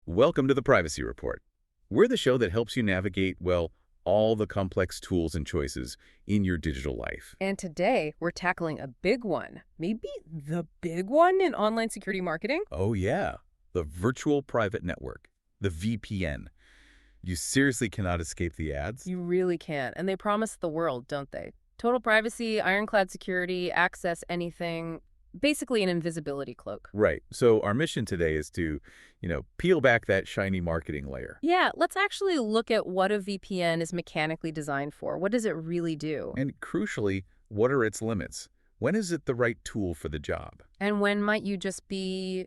Welcome to the Privacy Report. We're the show that helps you navigate, well, all the complex tools and choices in your digital life. And today, we're tackling a big one, maybe the big one in online security marketing. Oh yeah, the virtual private network, the VPN. You seriously cannot escape the ads? You really can't. And they promise the world, don't they? Total privacy, ironclad security, access anything, basically an invisibility cloak. Right. So our mission today is to, peel back that shiny marketing layer. Yeah, let's actually look at what a VPN is mechanically designed for. What does it really do? And crucially, what are its limits? When is it the right tool for the job? And when might you just be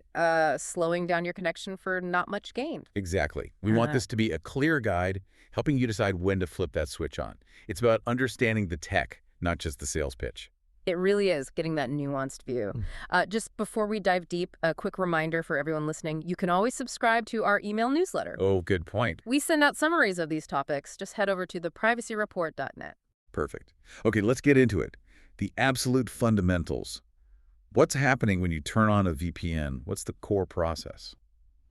slowing down your connection for not much gain? Exactly. We want this to be a clear guide, helping you decide when to flip that switch on. It's about understanding the tech, not just the sales pitch. It really is getting that nuanced view. Just before we dive deep, a quick reminder for everyone listening, you can always subscribe to our email newsletter. Oh, good point. We send out summaries of these topics. Just head over to theprivacyreport.net. Perfect. Okay, let's get into it. The absolute fundamentals. What's happening when you turn on a VPN? What's the core process?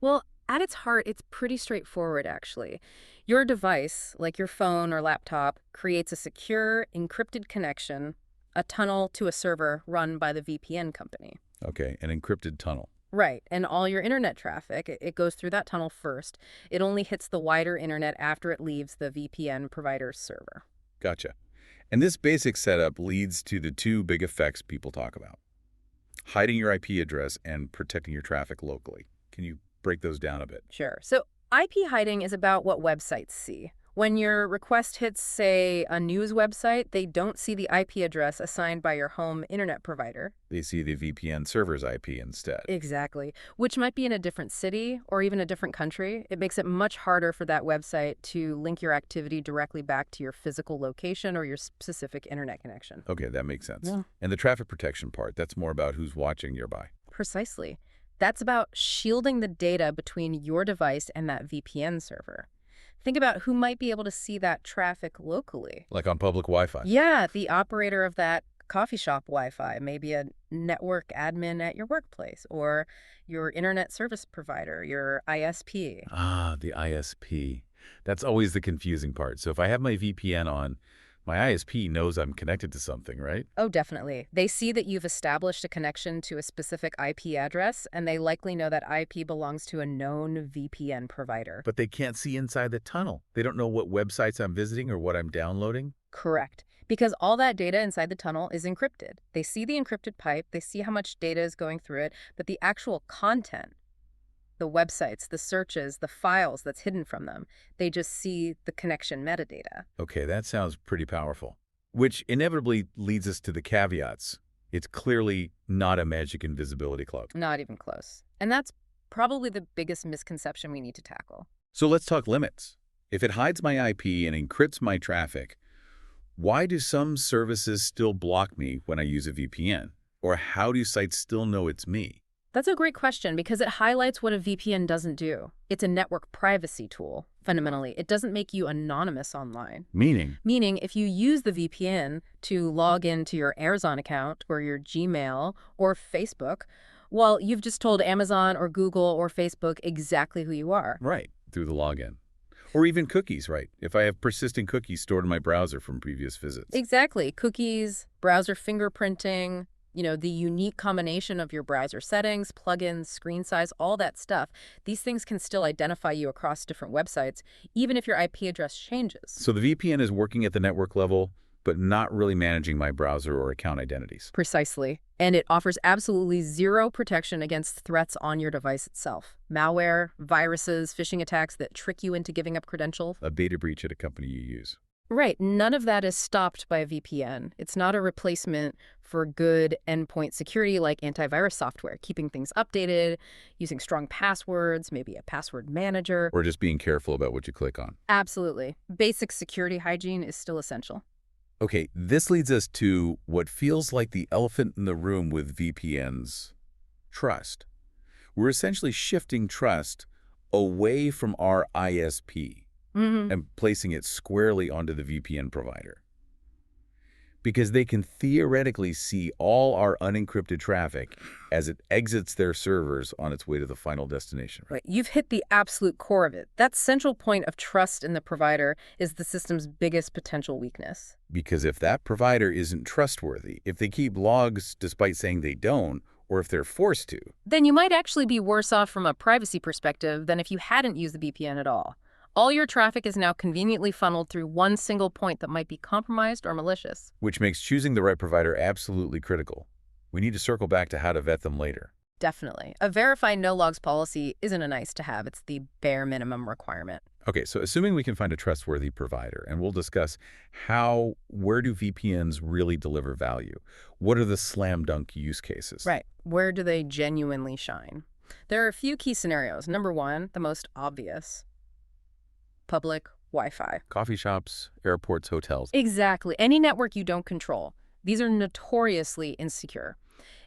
Well, at its heart, it's pretty straightforward, actually. Your device, like your phone or laptop, creates a secure, encrypted connection, a tunnel to a server run by the VPN company. Okay, an encrypted tunnel. Right, and all your internet traffic, it goes through that tunnel first. It only hits the wider internet after it leaves the VPN provider's server. Gotcha. And this basic setup leads to the two big effects people talk about: hiding your IP address and protecting your traffic locally. Can you break those down a bit? Sure. So IP hiding is about what websites see. When your request hits, say, a news website, they don't see the IP address assigned by your home internet provider. They see the VPN server's IP instead. Exactly. Which might be in a different city or even a different country. It makes it much harder for that website to link your activity directly back to your physical location or your specific internet connection. Okay, that makes sense. Yeah. And the traffic protection part, that's more about who's watching nearby. Precisely. That's about shielding the data between your device and that VPN server. Think about who might be able to see that traffic locally. Like on public Wi-Fi. Yeah, the operator of that coffee shop Wi-Fi, maybe a network admin at your workplace, or your internet service provider, your ISP. Ah, the ISP. That's always the confusing part. So if I have my VPN on, my ISP knows I'm connected to something, right? Oh, definitely. They see that you've established a connection to a specific IP address, and they likely know that IP belongs to a known VPN provider. But they can't see inside the tunnel. They don't know what websites I'm visiting or what I'm downloading. Correct. Because all that data inside the tunnel is encrypted. They see the encrypted pipe, they see how much data is going through it, but the actual content, the websites, the searches, the files that's hidden from them, they just see the connection metadata. Okay, that sounds pretty powerful. Which inevitably leads us to the caveats. It's clearly not a magic invisibility cloak. Not even close. And that's probably the biggest misconception we need to tackle. So let's talk limits. If it hides my IP and encrypts my traffic, why do some services still block me when I use a VPN? Or how do sites still know it's me? That's a great question because it highlights what a VPN doesn't do. It's a network privacy tool, fundamentally. It doesn't make you anonymous online. Meaning? Meaning, if you use the VPN to log into your Amazon account or your Gmail or Facebook, well, you've just told Amazon or Google or Facebook exactly who you are. Right, through the login. Or even cookies, right? If I have persistent cookies stored in my browser from previous visits. Exactly. Cookies, browser fingerprinting, the unique combination of your browser settings, plugins, screen size, all that stuff. These things can still identify you across different websites, even if your IP address changes. So the VPN is working at the network level, but not really managing my browser or account identities. Precisely. And it offers absolutely zero protection against threats on your device itself. Malware, viruses, phishing attacks that trick you into giving up credentials. A data breach at a company you use. Right. None of that is stopped by a VPN. It's not a replacement for good endpoint security like antivirus software, keeping things updated, using strong passwords, maybe a password manager. Or just being careful about what you click on. Absolutely. Basic security hygiene is still essential. Okay, this leads us to what feels like the elephant in the room with VPNs: trust. We're essentially shifting trust away from our ISP and placing it squarely onto the VPN provider. Because they can theoretically see all our unencrypted traffic as it exits their servers on its way to the final destination. Right. You've hit the absolute core of it. That central point of trust in the provider is the system's biggest potential weakness. Because if that provider isn't trustworthy, if they keep logs despite saying they don't, or if they're forced to, Then you might actually be worse off from a privacy perspective than if you hadn't used the VPN at all. All your traffic is now conveniently funneled through one single point that might be compromised or malicious. which makes choosing the right provider absolutely critical. We need to circle back to how to vet them later. Definitely. A verify no logs policy isn't a nice to have, it's the bare minimum requirement. Okay, so assuming we can find a trustworthy provider, and we'll discuss where do VPNs really deliver value? What are the slam dunk use cases? Right. Where do they genuinely shine? There are a few key scenarios. Number one, the most obvious: public Wi-Fi. Coffee shops, airports, hotels. Exactly. Any network you don't control. These are notoriously insecure.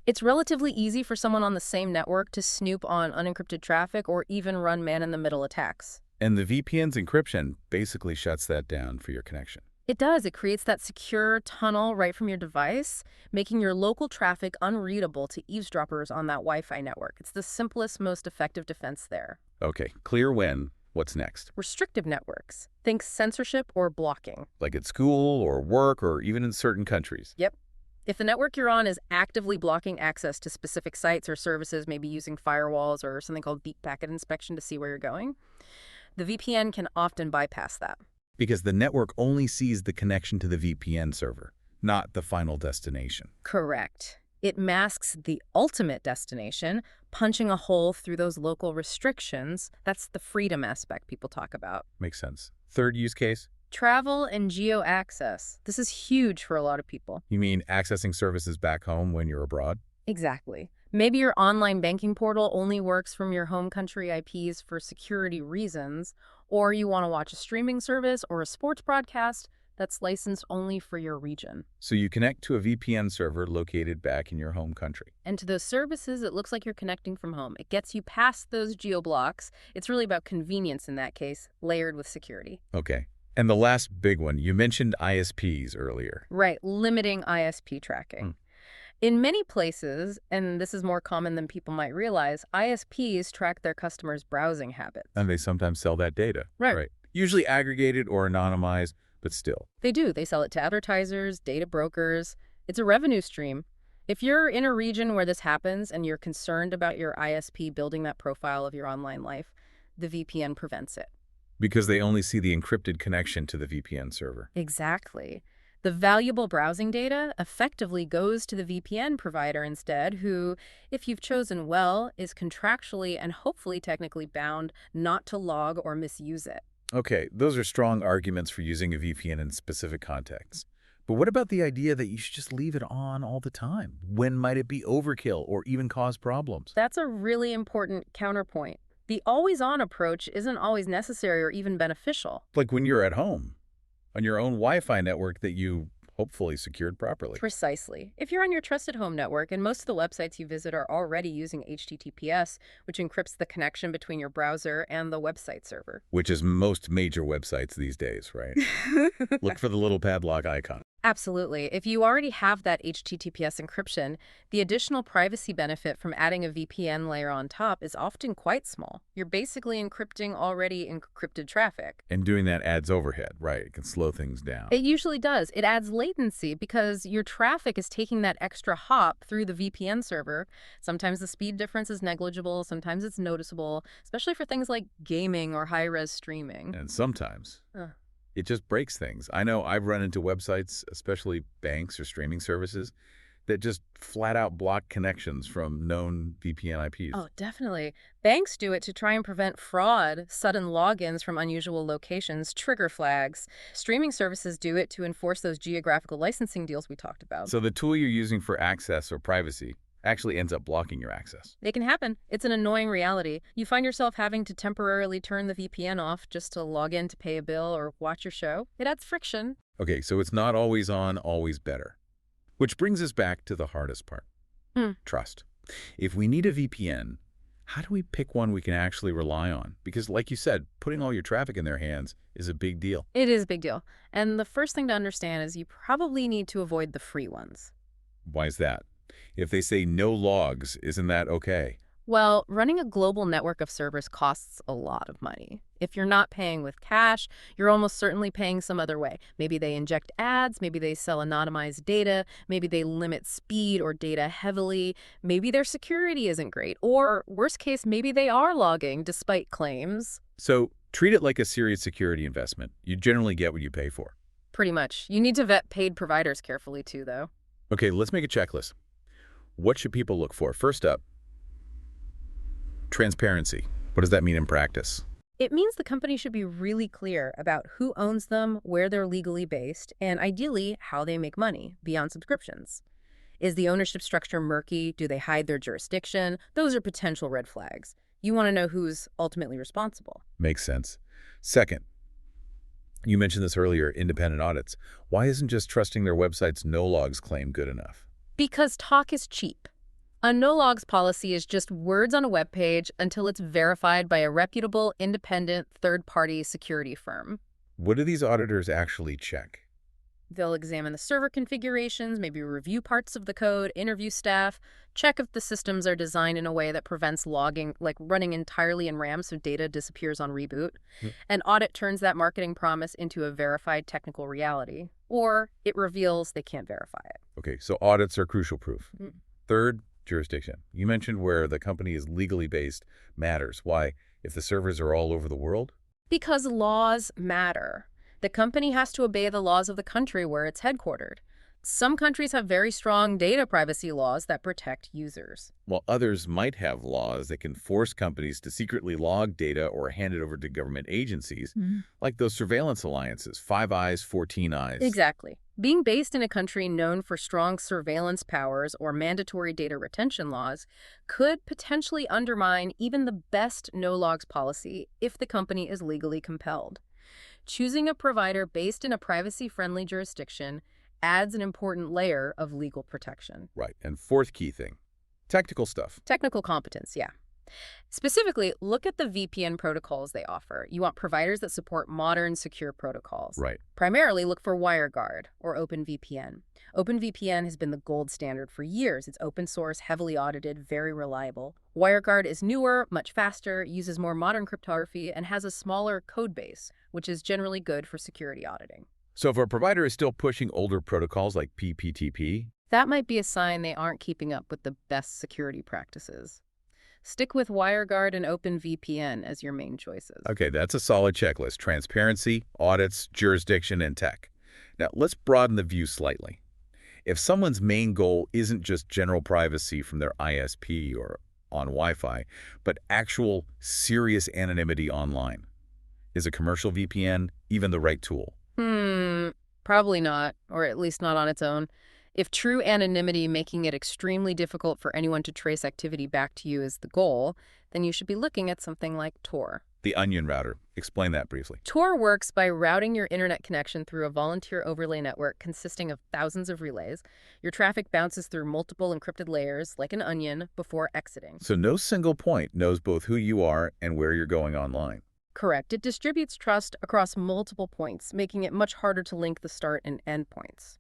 It's relatively easy for someone on the same network to snoop on unencrypted traffic or even run man-in-the-middle attacks. And the VPN's encryption basically shuts that down for your connection. It does. It creates that secure tunnel right from your device, making your local traffic unreadable to eavesdroppers on that Wi-Fi network. It's the simplest, most effective defense there. Okay, clear when. What's next? Restrictive networks. Think censorship or blocking. Like at school or work or even in certain countries. Yep. If the network you're on is actively blocking access to specific sites or services, maybe using firewalls or something called deep packet inspection to see where you're going, the VPN can often bypass that. Because the network only sees the connection to the VPN server, not the final destination. Correct. It masks the ultimate destination, punching a hole through those local restrictions. That's the freedom aspect people talk about. Makes sense. Third use case? Travel and geo-access. This is huge for a lot of people. You mean accessing services back home when you're abroad? Exactly. Maybe your online banking portal only works from your home country IPs for security reasons, or you want to watch a streaming service or a sports broadcast that's licensed only for your region. So you connect to a VPN server located back in your home country. And to those services, it looks like you're connecting from home. It gets you past those geo-blocks. It's really about convenience in that case, layered with security. Okay. And the last big one, you mentioned ISPs earlier. Right, limiting ISP tracking. In many places, and this is more common than people might realize, ISPs track their customers' browsing habits. And they sometimes sell that data. Right. Usually aggregated or anonymized, but still. They do. They sell it to advertisers, data brokers. It's a revenue stream. If you're in a region where this happens and you're concerned about your ISP building that profile of your online life, the VPN prevents it. Because they only see the encrypted connection to the VPN server. Exactly. The valuable browsing data effectively goes to the VPN provider instead, who, if you've chosen well, is contractually and hopefully technically bound not to log or misuse it. Okay, those are strong arguments for using a VPN in specific contexts. But what about the idea that you should just leave it on all the time? When might it be overkill or even cause problems? That's a really important counterpoint. The always-on approach isn't always necessary or even beneficial. Like when you're at home, on your own Wi-Fi network that you hopefully secured properly. Precisely. If you're on your trusted home network and most of the websites you visit are already using HTTPS, which encrypts the connection between your browser and the website server. Which is most major websites these days, right? Look for the little padlock icon. Absolutely. If you already have that HTTPS encryption, the additional privacy benefit from adding a VPN layer on top is often quite small. You're basically encrypting already encrypted traffic. And doing that adds overhead, right? It can slow things down. It usually does. It adds latency because your traffic is taking that extra hop through the VPN server. Sometimes the speed difference is negligible, sometimes it's noticeable, especially for things like gaming or high-res streaming. And sometimes it just breaks things. I know I've run into websites, especially banks or streaming services, that just flat out block connections from known VPN IPs. Oh, definitely. Banks do it to try and prevent fraud, sudden logins from unusual locations, trigger flags. Streaming services do it to enforce those geographical licensing deals we talked about. So the tool you're using for access or privacy actually ends up blocking your access. It can happen. It's an annoying reality. You find yourself having to temporarily turn the VPN off just to log in to pay a bill or watch your show. It adds friction. Okay, so it's not always on, always better. Which brings us back to the hardest part. Trust. If we need a VPN, How do we pick one we can actually rely on? Because like you said, putting all your traffic in their hands is a big deal. It is a big deal. And the first thing to understand is you probably need to avoid the free ones. Why is that? If they say no logs, isn't that okay? Well, running a global network of servers costs a lot of money. If you're not paying with cash, you're almost certainly paying some other way. Maybe they inject ads, maybe they sell anonymized data, maybe they limit speed or data heavily, maybe their security isn't great, or worst case, maybe they are logging despite claims. So treat it like a serious security investment. You generally get what you pay for. Pretty much. You need to vet paid providers carefully too, though. Okay, let's make a checklist. What should people look for? First up, transparency. What does that mean in practice? It means the company should be really clear about who owns them, where they're legally based, and ideally how they make money beyond subscriptions. Is the ownership structure murky? Do they hide their jurisdiction? Those are potential red flags. You want to know who's ultimately responsible. Makes sense. Second, you mentioned this earlier, independent audits. Why isn't just trusting their website's no logs claim good enough? Because talk is cheap. A no-logs policy is just words on a web page until it's verified by a reputable, independent, third-party security firm. What do these auditors actually check? They'll examine the server configurations, maybe review parts of the code, interview staff, check if the systems are designed in a way that prevents logging, like running entirely in RAM so data disappears on reboot. An audit turns that marketing promise into a verified technical reality, or it reveals they can't verify it. Okay, so audits are crucial proof. Mm. Third, jurisdiction. You mentioned where the company is legally based matters. Why? If the servers are all over the world? Because laws matter. The company has to obey the laws of the country where it's headquartered. Some countries have very strong data privacy laws that protect users. While others might have laws that can force companies to secretly log data or hand it over to government agencies, like those surveillance alliances, Five Eyes, 14 Eyes. Exactly. Being based in a country known for strong surveillance powers or mandatory data retention laws could potentially undermine even the best no-logs policy if the company is legally compelled. Choosing a provider based in a privacy-friendly jurisdiction adds an important layer of legal protection. Right. And fourth key thing, technical stuff. Technical competence, yeah. Specifically, look at the VPN protocols they offer. You want providers that support modern, secure protocols. Right. Primarily, look for WireGuard or OpenVPN. OpenVPN has been the gold standard for years. It's open source, heavily audited, very reliable. WireGuard is newer, much faster, uses more modern cryptography, and has a smaller code base, which is generally good for security auditing. So if a provider is still pushing older protocols like PPTP, That might be a sign they aren't keeping up with the best security practices. Stick with WireGuard and OpenVPN as your main choices. okay, that's a solid checklist. Transparency, audits, jurisdiction, and tech. Now, let's broaden the view slightly. If someone's main goal isn't just general privacy from their ISP or on Wi-Fi, but actual serious anonymity online, is a commercial VPN even the right tool? Probably not, or at least not on its own. If true anonymity, making it extremely difficult for anyone to trace activity back to you, is the goal, then you should be looking at something like Tor. The onion router. Explain that briefly. Tor works by routing your internet connection through a volunteer overlay network consisting of thousands of relays. Your traffic bounces through multiple encrypted layers, like an onion, before exiting. So no single point knows both who you are and where you're going online. Correct. It distributes trust across multiple points, making it much harder to link the start and end points.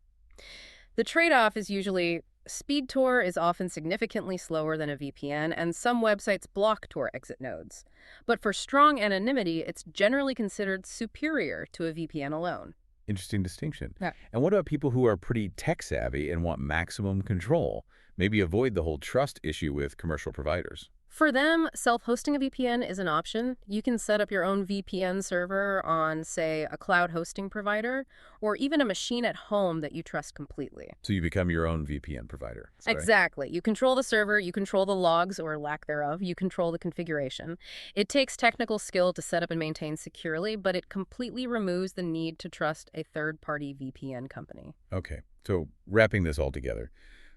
The trade-off is usually speed Tor is often significantly slower than a VPN, and some websites block Tor exit nodes. But for strong anonymity, it's generally considered superior to a VPN alone. Interesting distinction. Yeah. And what about people who are pretty tech-savvy and want maximum control? Maybe avoid the whole trust issue with commercial providers. For them, self-hosting a VPN is an option. You can set up your own VPN server on, say, a cloud hosting provider, or even a machine at home that you trust completely. So you become your own VPN provider. That's right. Exactly. You control the server, you control the logs or lack thereof, you control the configuration. It takes technical skill to set up and maintain securely, but it completely removes the need to trust a third-party VPN company. Okay, so wrapping this all together.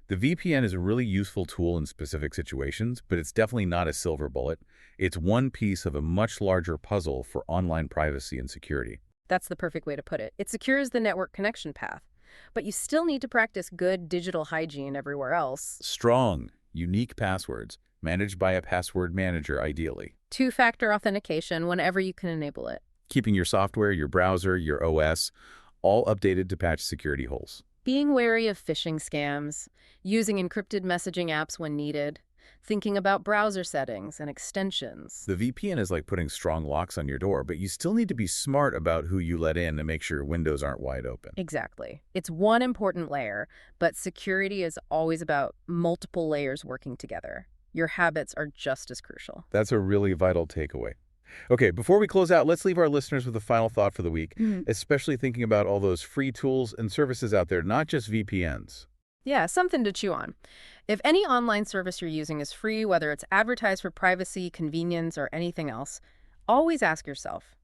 The VPN is a really useful tool in specific situations, but it's definitely not a silver bullet. It's one piece of a much larger puzzle for online privacy and security. That's the perfect way to put it. It secures the network connection path, but you still need to practice good digital hygiene everywhere else. Strong, unique passwords, managed by a password manager ideally. Two-factor authentication whenever you can enable it. Keeping your software, your browser, your OS, all updated to patch security holes. Being wary of phishing scams, using encrypted messaging apps when needed, thinking about browser settings and extensions. The VPN is like putting strong locks on your door, but you still need to be smart about who you let in to make sure windows aren't wide open. Exactly. It's one important layer, but security is always about multiple layers working together. Your habits are just as crucial. That's a really vital takeaway. Okay, before we close out, let's leave our listeners with a final thought for the week, especially thinking about all those free tools and services out there, not just VPNs. Yeah, something to chew on. If any online service you're using is free, whether it's advertised for privacy, convenience, or anything else, always ask yourself,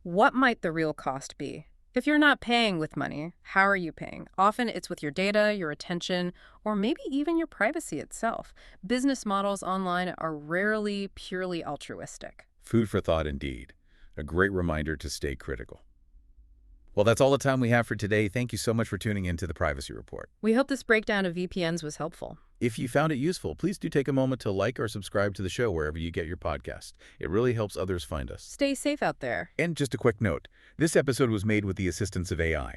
what might the real cost be? If you're not paying with money, how are you paying? Often it's with your data, your attention, or maybe even your privacy itself. Business models online are rarely purely altruistic. Food for thought indeed. A great reminder to stay critical. Well, that's all the time we have for today. Thank you so much for tuning in to the Privacy Report. We hope this breakdown of VPNs was helpful. If you found it useful, please do take a moment to like or subscribe to the show wherever you get your podcast. It really helps others find us. Stay safe out there. And just a quick note, this episode was made with the assistance of AI.